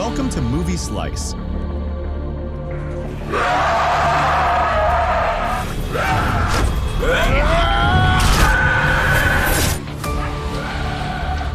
Welcome to MovieSlice.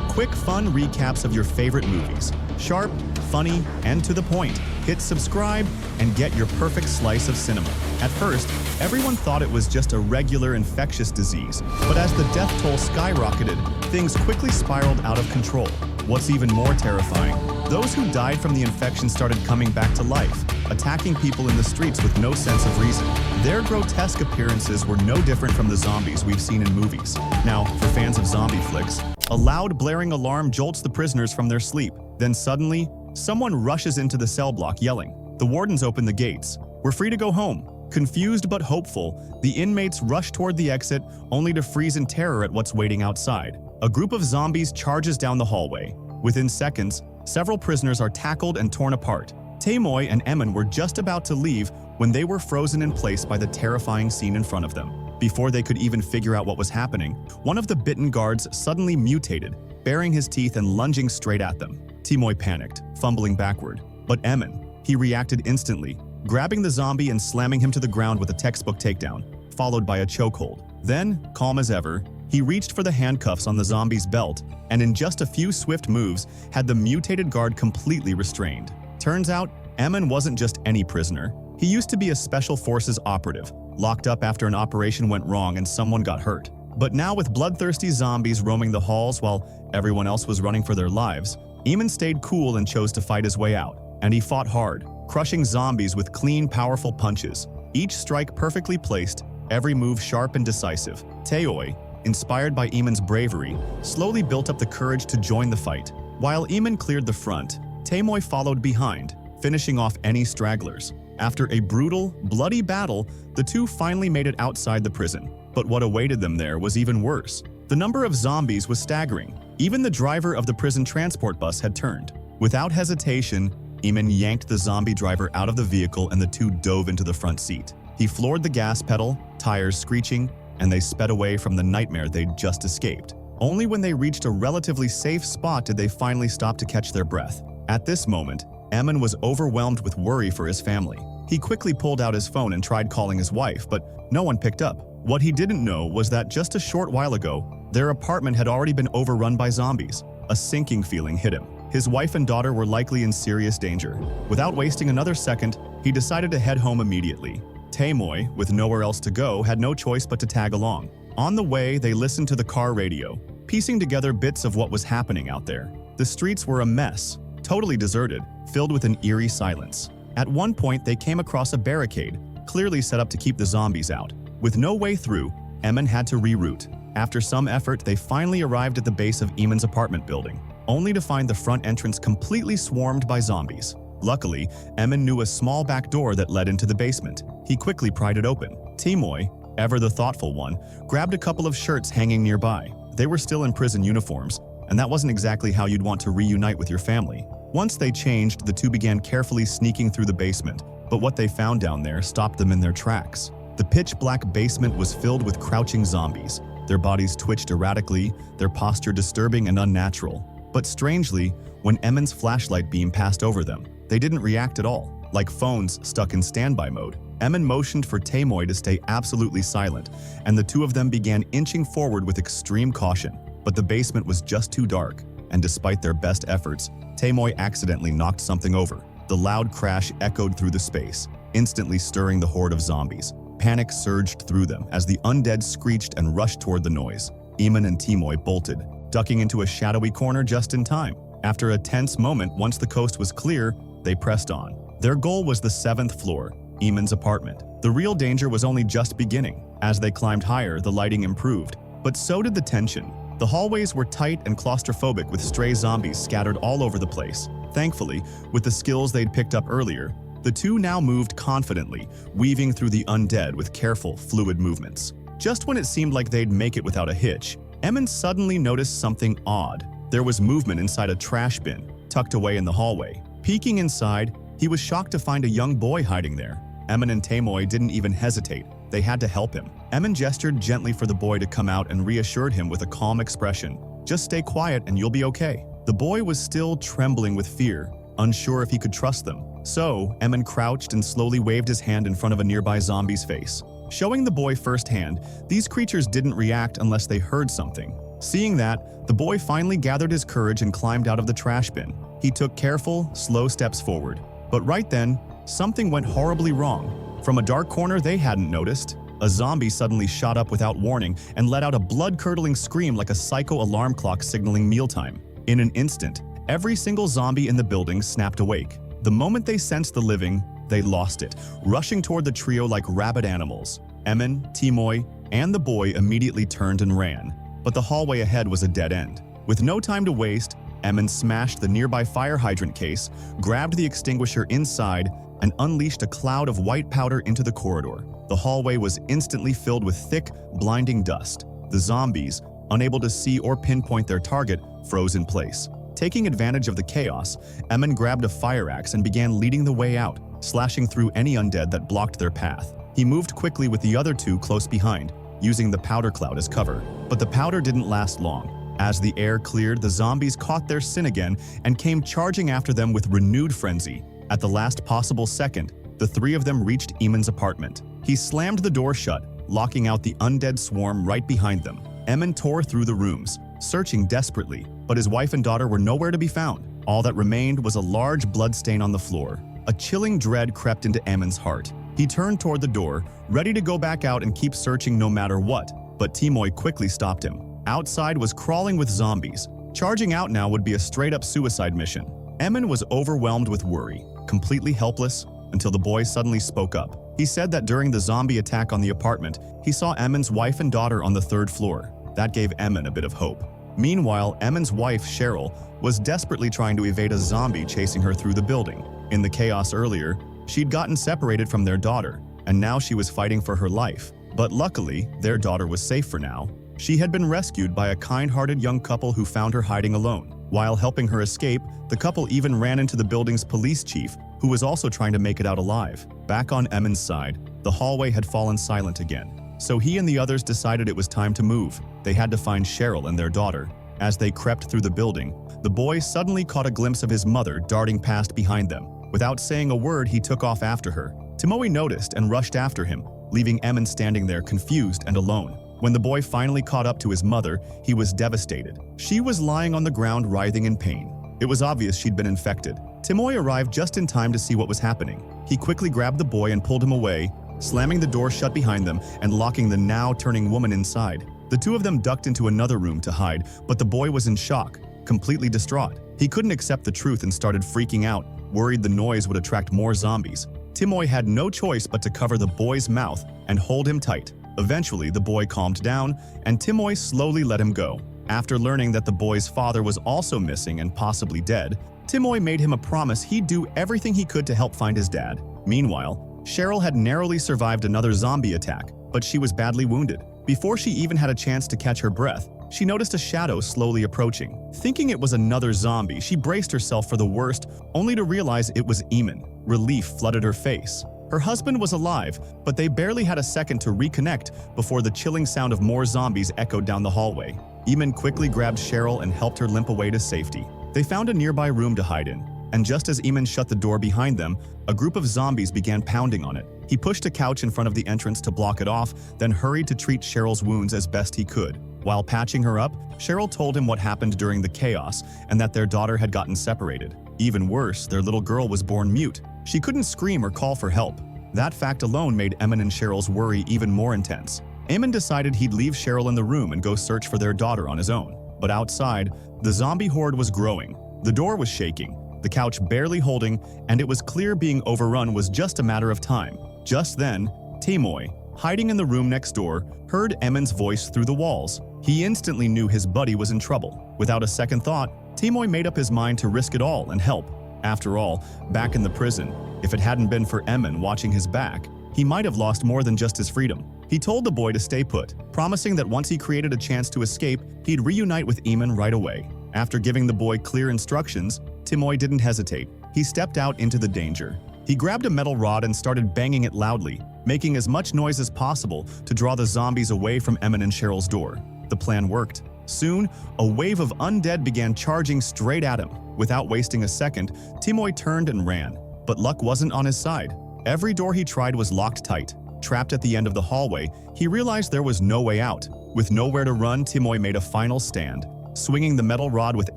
Quick, fun recaps of your favorite movies. Sharp, funny, and to the point. Hit subscribe and get your perfect slice of cinema. At first, everyone thought it was just a regular infectious disease, but as the death toll skyrocketed, things quickly spiraled out of control. What's even more terrifying, those who died from the infection started coming back to life, attacking people in the streets with no sense of reason. Their grotesque appearances were no different from the zombies we've seen in movies. Now, for fans of zombie flicks, a loud blaring alarm jolts the prisoners from their sleep. Then suddenly, someone rushes into the cell block yelling. The wardens open the gates. We're free to go home. Confused but hopeful, the inmates rush toward the exit, only to freeze in terror at what's waiting outside. A group of zombies charges down the hallway. Within seconds, several prisoners are tackled and torn apart. Taemoy and Emin were just about to leave when they were frozen in place by the terrifying scene in front of them. Before they could even figure out what was happening, one of the bitten guards suddenly mutated, baring his teeth and lunging straight at them. Taemoy panicked, fumbling backward. But Emin, he reacted instantly, grabbing the zombie and slamming him to the ground with a textbook takedown, followed by a chokehold. Then, calm as ever, he reached for the handcuffs on the zombie's belt, and in just a few swift moves, had the mutated guard completely restrained. Turns out, Emin wasn't just any prisoner. He used to be a special forces operative, locked up after an operation went wrong and someone got hurt. But now with bloodthirsty zombies roaming the halls while everyone else was running for their lives, Emin stayed cool and chose to fight his way out. And he fought hard, crushing zombies with clean, powerful punches, each strike perfectly placed, every move sharp and decisive. Taemoy, inspired by Emin's bravery, slowly built up the courage to join the fight. While Emin cleared the front, Taemoy followed behind, finishing off any stragglers. After a brutal, bloody battle, the two finally made it outside the prison. But what awaited them there was even worse. The number of zombies was staggering. Even the driver of the prison transport bus had turned. Without hesitation, Emin yanked the zombie driver out of the vehicle and the two dove into the front seat. He floored the gas pedal, tires screeching, and they sped away from the nightmare they'd just escaped. Only when they reached a relatively safe spot did they finally stop to catch their breath. At this moment, Emin was overwhelmed with worry for his family. He quickly pulled out his phone and tried calling his wife, but no one picked up. What he didn't know was that just a short while ago, their apartment had already been overrun by zombies. A sinking feeling hit him. His wife and daughter were likely in serious danger. Without wasting another second, he decided to head home immediately. Taemoy, with nowhere else to go, had no choice but to tag along. On the way, they listened to the car radio, piecing together bits of what was happening out there. The streets were a mess, totally deserted, filled with an eerie silence. At one point, they came across a barricade, clearly set up to keep the zombies out. With no way through, Emin had to reroute. After some effort, they finally arrived at the base of Emin's apartment building, only to find the front entrance completely swarmed by zombies. Luckily, Emin knew a small back door that led into the basement. He quickly pried it open. Taemoy, ever the thoughtful one, grabbed a couple of shirts hanging nearby. They were still in prison uniforms, and that wasn't exactly how you'd want to reunite with your family. Once they changed, the two began carefully sneaking through the basement, but what they found down there stopped them in their tracks. The pitch-black basement was filled with crouching zombies. Their bodies twitched erratically, their posture disturbing and unnatural. But strangely, when Emin's flashlight beam passed over them, they didn't react at all, like phones stuck in standby mode. Emin motioned for Taemoy to stay absolutely silent, and the two of them began inching forward with extreme caution. But the basement was just too dark, and despite their best efforts, Taemoy accidentally knocked something over. The loud crash echoed through the space, instantly stirring the horde of zombies. Panic surged through them as the undead screeched and rushed toward the noise. Emin and Taemoy bolted, ducking into a shadowy corner just in time. After a tense moment, once the coast was clear, they pressed on. Their goal was the 7th floor, Emin's apartment. The real danger was only just beginning. As they climbed higher, the lighting improved, but so did the tension. The hallways were tight and claustrophobic with stray zombies scattered all over the place. Thankfully, with the skills they'd picked up earlier, the two now moved confidently, weaving through the undead with careful, fluid movements. Just when it seemed like they'd make it without a hitch, Emin suddenly noticed something odd. There was movement inside a trash bin, tucked away in the hallway. Peeking inside, he was shocked to find a young boy hiding there. Emin and Taemoy didn't even hesitate. They had to help him. Emin gestured gently for the boy to come out and reassured him with a calm expression. "Just stay quiet and you'll be okay." The boy was still trembling with fear, unsure if he could trust them. So, Emin crouched and slowly waved his hand in front of a nearby zombie's face. Showing the boy firsthand, these creatures didn't react unless they heard something. Seeing that, the boy finally gathered his courage and climbed out of the trash bin. He took careful, slow steps forward. But right then, something went horribly wrong. From a dark corner they hadn't noticed, a zombie suddenly shot up without warning and let out a blood-curdling scream like a psycho alarm clock signaling mealtime. In an instant, every single zombie in the building snapped awake. The moment they sensed the living, they lost it, rushing toward the trio like rabid animals. Emin, Timoy, and the boy immediately turned and ran. But the hallway ahead was a dead end. With no time to waste, Emin smashed the nearby fire hydrant case, grabbed the extinguisher inside, and unleashed a cloud of white powder into the corridor. The hallway was instantly filled with thick, blinding dust. The zombies, unable to see or pinpoint their target, froze in place. Taking advantage of the chaos, Emin grabbed a fire axe and began leading the way out, slashing through any undead that blocked their path. He moved quickly with the other two close behind, using the powder cloud as cover. But the powder didn't last long. As the air cleared, the zombies caught their sin again and came charging after them with renewed frenzy. At the last possible second, the three of them reached Emin's apartment. He slammed the door shut, locking out the undead swarm right behind them. Emin tore through the rooms, searching desperately, but his wife and daughter were nowhere to be found. All that remained was a large blood stain on the floor. A chilling dread crept into Emin's heart. He turned toward the door, ready to go back out and keep searching no matter what, but Timoy quickly stopped him. Outside was crawling with zombies. Charging out now would be a straight-up suicide mission. Emin was overwhelmed with worry, completely helpless, until the boy suddenly spoke up. He said that during the zombie attack on the apartment, he saw Emin's wife and daughter on the third floor. That gave Emin a bit of hope. Meanwhile, Emin's wife, Cheryl, was desperately trying to evade a zombie chasing her through the building. In the chaos earlier, she'd gotten separated from their daughter, and now she was fighting for her life. But luckily, their daughter was safe for now. She had been rescued by a kind-hearted young couple who found her hiding alone. While helping her escape, the couple even ran into the building's police chief, who was also trying to make it out alive. Back on Emin's side, the hallway had fallen silent again. So he and the others decided it was time to move. They had to find Cheryl and their daughter. As they crept through the building, the boy suddenly caught a glimpse of his mother darting past behind them. Without saying a word, he took off after her. Timoy noticed and rushed after him, leaving Emin standing there confused and alone. When the boy finally caught up to his mother, he was devastated. She was lying on the ground writhing in pain. It was obvious she'd been infected. Timoy arrived just in time to see what was happening. He quickly grabbed the boy and pulled him away, slamming the door shut behind them and locking the now turning woman inside. The two of them ducked into another room to hide, but the boy was in shock, completely distraught. He couldn't accept the truth and started freaking out, worried the noise would attract more zombies. Timoy had no choice but to cover the boy's mouth and hold him tight. Eventually, the boy calmed down, and Timoy slowly let him go. After learning that the boy's father was also missing and possibly dead, Timoy made him a promise he'd do everything he could to help find his dad. Meanwhile, Cheryl had narrowly survived another zombie attack, but she was badly wounded. Before she even had a chance to catch her breath, she noticed a shadow slowly approaching. Thinking it was another zombie, she braced herself for the worst, only to realize it was Emin. Relief flooded her face. Her husband was alive, but they barely had a second to reconnect before the chilling sound of more zombies echoed down the hallway. Emin quickly grabbed Cheryl and helped her limp away to safety. They found a nearby room to hide in, and just as Emin shut the door behind them, a group of zombies began pounding on it. He pushed a couch in front of the entrance to block it off, then hurried to treat Cheryl's wounds as best he could. While patching her up, Cheryl told him what happened during the chaos and that their daughter had gotten separated. Even worse, their little girl was born mute. She couldn't scream or call for help. That fact alone made Emin and Cheryl's worry even more intense. Emin decided he'd leave Cheryl in the room and go search for their daughter on his own. But outside, the zombie horde was growing. The door was shaking, the couch barely holding, and it was clear being overrun was just a matter of time. Just then, Timoy, hiding in the room next door, heard Emin's voice through the walls. He instantly knew his buddy was in trouble. Without a second thought, Timoy made up his mind to risk it all and help. After all, back in the prison, if it hadn't been for Emin watching his back, he might have lost more than just his freedom. He told the boy to stay put, promising that once he created a chance to escape, he'd reunite with Emin right away. After giving the boy clear instructions, Timoy didn't hesitate. He stepped out into the danger. He grabbed a metal rod and started banging it loudly, making as much noise as possible to draw the zombies away from Emin and Cheryl's door. The plan worked. Soon, a wave of undead began charging straight at him. Without wasting a second, Timoy turned and ran, but luck wasn't on his side. Every door he tried was locked tight. Trapped at the end of the hallway, he realized there was no way out. With nowhere to run, Timoy made a final stand, swinging the metal rod with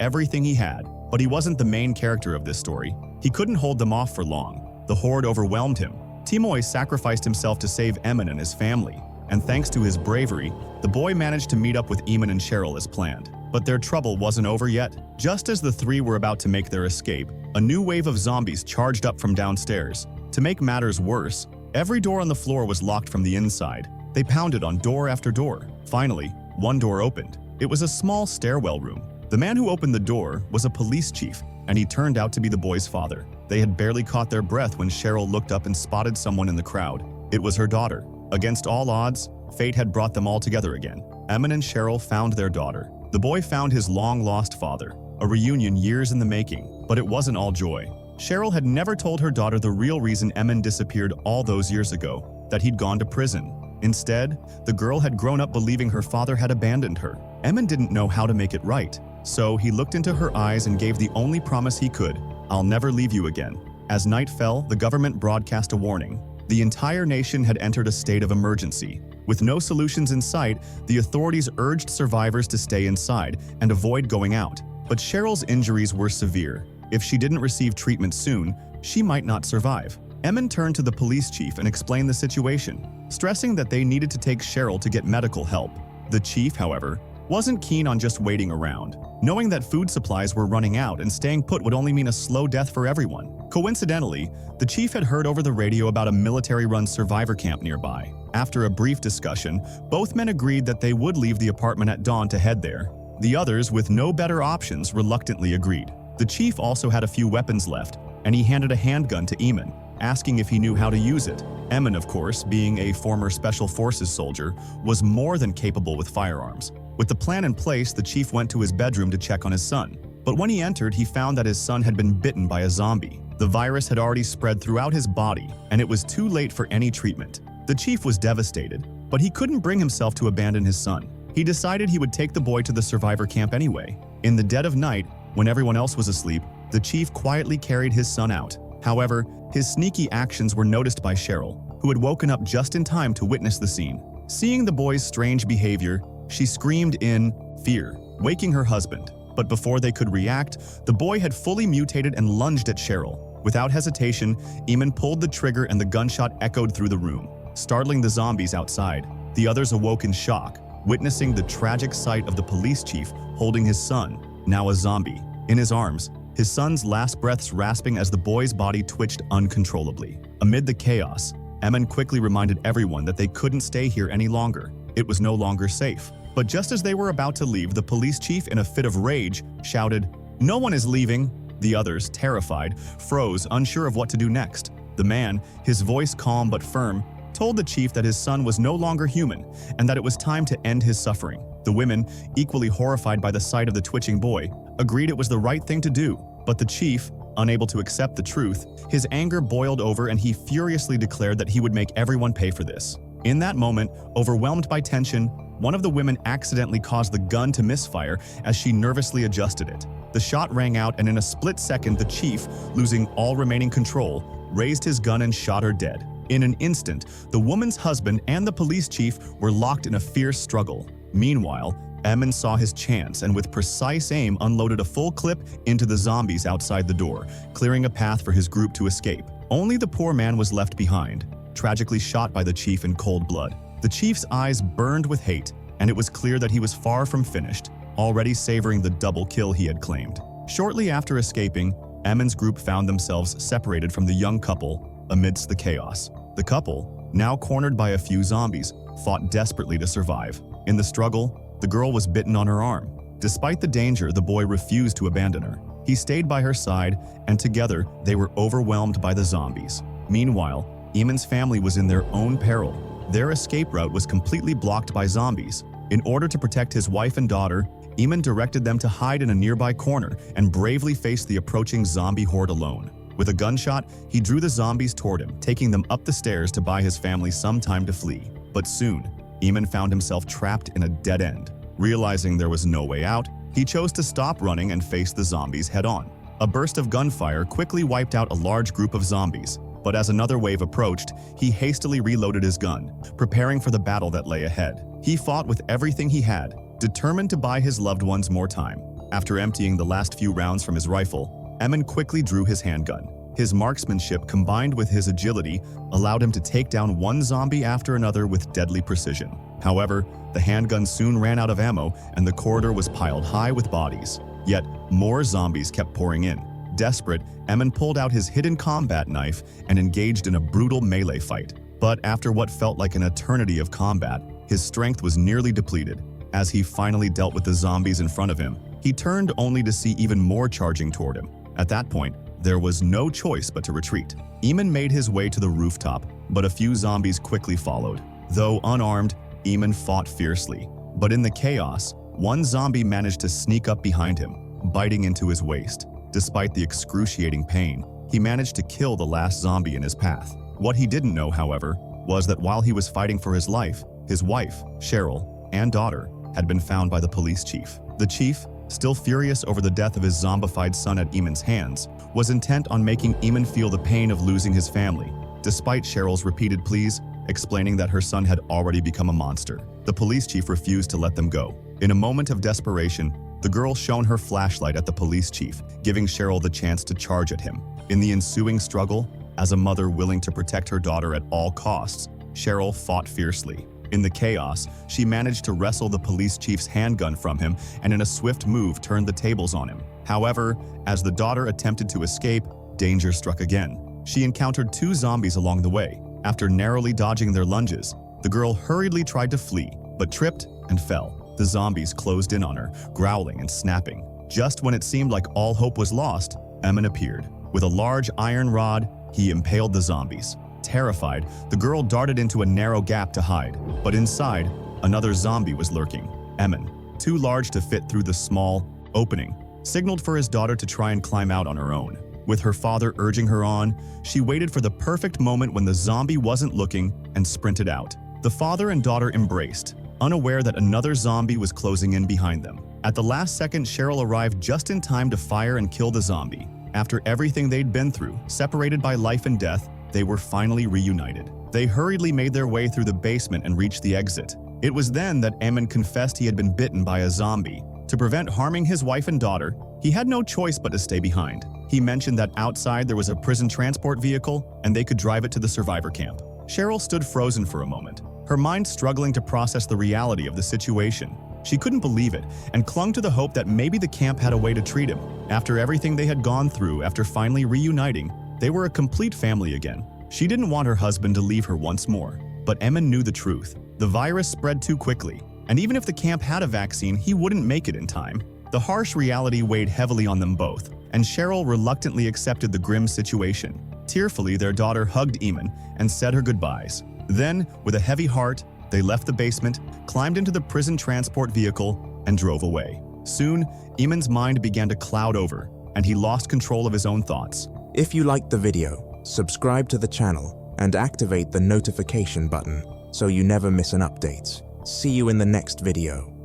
everything he had. But he wasn't the main character of this story. He couldn't hold them off for long. The horde overwhelmed him. Timoy sacrificed himself to save Eamon and his family, and thanks to his bravery, the boy managed to meet up with Eamon and Cheryl as planned. But their trouble wasn't over yet. Just as the three were about to make their escape, a new wave of zombies charged up from downstairs. To make matters worse, every door on the floor was locked from the inside. They pounded on door after door. Finally, one door opened. It was a small stairwell room. The man who opened the door was a police chief, and he turned out to be the boy's father. They had barely caught their breath when Cheryl looked up and spotted someone in the crowd. It was her daughter. Against all odds, fate had brought them all together again. Eamon and Cheryl found their daughter. The boy found his long-lost father. A reunion years in the making, but it wasn't all joy. Cheryl had never told her daughter the real reason Eamon disappeared all those years ago, that he'd gone to prison. Instead, the girl had grown up believing her father had abandoned her. Eamon didn't know how to make it right, so he looked into her eyes and gave the only promise he could: "I'll never leave you again." As night fell, the government broadcast a warning. The entire nation had entered a state of emergency. With no solutions in sight, the authorities urged survivors to stay inside and avoid going out. But Cheryl's injuries were severe. If she didn't receive treatment soon, she might not survive. Eamon turned to the police chief and explained the situation, stressing that they needed to take Cheryl to get medical help. The chief, however, wasn't keen on just waiting around, knowing that food supplies were running out and staying put would only mean a slow death for everyone. Coincidentally, the chief had heard over the radio about a military-run survivor camp nearby. After a brief discussion, both men agreed that they would leave the apartment at dawn to head there. The others, with no better options, reluctantly agreed. The chief also had a few weapons left, and he handed a handgun to Eamon, asking if he knew how to use it. Eamon, of course, being a former Special Forces soldier, was more than capable with firearms. With the plan in place, the chief went to his bedroom to check on his son. But when he entered, he found that his son had been bitten by a zombie. The virus had already spread throughout his body, and it was too late for any treatment. The chief was devastated, but he couldn't bring himself to abandon his son. He decided he would take the boy to the survivor camp anyway. In the dead of night, when everyone else was asleep, the chief quietly carried his son out. However, his sneaky actions were noticed by Cheryl, who had woken up just in time to witness the scene. Seeing the boy's strange behavior, she screamed in fear, waking her husband. But before they could react, the boy had fully mutated and lunged at Cheryl. Without hesitation, Eamon pulled the trigger and the gunshot echoed through the room, startling the zombies outside. The others awoke in shock, witnessing the tragic sight of the police chief holding his son, now a zombie, in his arms, his son's last breaths rasping as the boy's body twitched uncontrollably. Amid the chaos, Eamon quickly reminded everyone that they couldn't stay here any longer. It was no longer safe. But just as they were about to leave, the police chief, in a fit of rage, shouted, "No one is leaving!" The others, terrified, froze, unsure of what to do next. The man, his voice calm but firm, told the chief that his son was no longer human and that it was time to end his suffering. The women, equally horrified by the sight of the twitching boy, agreed it was the right thing to do. But the chief, unable to accept the truth, his anger boiled over and he furiously declared that he would make everyone pay for this. In that moment, overwhelmed by tension, one of the women accidentally caused the gun to misfire as she nervously adjusted it. The shot rang out, and in a split second, the chief, losing all remaining control, raised his gun and shot her dead. In an instant, the woman's husband and the police chief were locked in a fierce struggle. Meanwhile, Eamon saw his chance and with precise aim unloaded a full clip into the zombies outside the door, clearing a path for his group to escape. Only the poor man was left behind, tragically shot by the chief in cold blood. The chief's eyes burned with hate, and it was clear that he was far from finished, already savoring the double kill he had claimed. Shortly after escaping, Eamon's group found themselves separated from the young couple amidst the chaos. The couple, now cornered by a few zombies, fought desperately to survive. In the struggle, the girl was bitten on her arm. Despite the danger, the boy refused to abandon her. He stayed by her side, and together they were overwhelmed by the zombies. Meanwhile, Eamon's family was in their own peril. Their escape route was completely blocked by zombies. In order to protect his wife and daughter, Eamon directed them to hide in a nearby corner and bravely face the approaching zombie horde alone. With a gunshot, he drew the zombies toward him, taking them up the stairs to buy his family some time to flee. But soon, Eamon found himself trapped in a dead end. Realizing there was no way out, he chose to stop running and face the zombies head-on. A burst of gunfire quickly wiped out a large group of zombies, but as another wave approached, he hastily reloaded his gun, preparing for the battle that lay ahead. He fought with everything he had, determined to buy his loved ones more time. After emptying the last few rounds from his rifle, Emin quickly drew his handgun. His marksmanship combined with his agility allowed him to take down one zombie after another with deadly precision. However, the handgun soon ran out of ammo and the corridor was piled high with bodies. Yet, more zombies kept pouring in. Desperate, Emin pulled out his hidden combat knife and engaged in a brutal melee fight. But after what felt like an eternity of combat, his strength was nearly depleted. As he finally dealt with the zombies in front of him, he turned only to see even more charging toward him. At that point, there was no choice but to retreat. Emin made his way to the rooftop, but a few zombies quickly followed. Though unarmed, Emin fought fiercely. But in the chaos, one zombie managed to sneak up behind him, biting into his waist. Despite the excruciating pain, he managed to kill the last zombie in his path. What he didn't know, however, was that while he was fighting for his life, his wife, Cheryl, and daughter had been found by the police chief. The chief, still furious over the death of his zombified son at Emin's hands, was intent on making Emin feel the pain of losing his family, despite Cheryl's repeated pleas, explaining that her son had already become a monster. The police chief refused to let them go. In a moment of desperation, the girl shone her flashlight at the police chief, giving Cheryl the chance to charge at him. In the ensuing struggle, as a mother willing to protect her daughter at all costs, Cheryl fought fiercely. In the chaos, she managed to wrestle the police chief's handgun from him and in a swift move turned the tables on him. However, as the daughter attempted to escape, danger struck again. She encountered two zombies along the way. After narrowly dodging their lunges, the girl hurriedly tried to flee, but tripped and fell. The zombies closed in on her, growling and snapping. Just when it seemed like all hope was lost, Emin appeared. With a large iron rod, he impaled the zombies. Terrified, the girl darted into a narrow gap to hide, but inside, another zombie was lurking. Emin, too large to fit through the small opening, signaled for his daughter to try and climb out on her own. With her father urging her on, she waited for the perfect moment when the zombie wasn't looking and sprinted out. The father and daughter embraced, unaware that another zombie was closing in behind them. At the last second, Cheryl arrived just in time to fire and kill the zombie. After everything they'd been through, separated by life and death, they were finally reunited. They hurriedly made their way through the basement and reached the exit. It was then that Emin confessed he had been bitten by a zombie. To prevent harming his wife and daughter, he had no choice but to stay behind. He mentioned that outside there was a prison transport vehicle and they could drive it to the survivor camp. Cheryl stood frozen for a moment, her mind struggling to process the reality of the situation. She couldn't believe it and clung to the hope that maybe the camp had a way to treat him. After everything they had gone through, after finally reuniting, they were a complete family again. She didn't want her husband to leave her once more. But Emin knew the truth. The virus spread too quickly, and even if the camp had a vaccine, he wouldn't make it in time. The harsh reality weighed heavily on them both, and Cheryl reluctantly accepted the grim situation. Tearfully, their daughter hugged Emin and said her goodbyes. Then, with a heavy heart, they left the basement, climbed into the prison transport vehicle, and drove away. Soon, Emin's mind began to cloud over, and he lost control of his own thoughts. If you liked the video, subscribe to the channel and activate the notification button so you never miss an update. See you in the next video.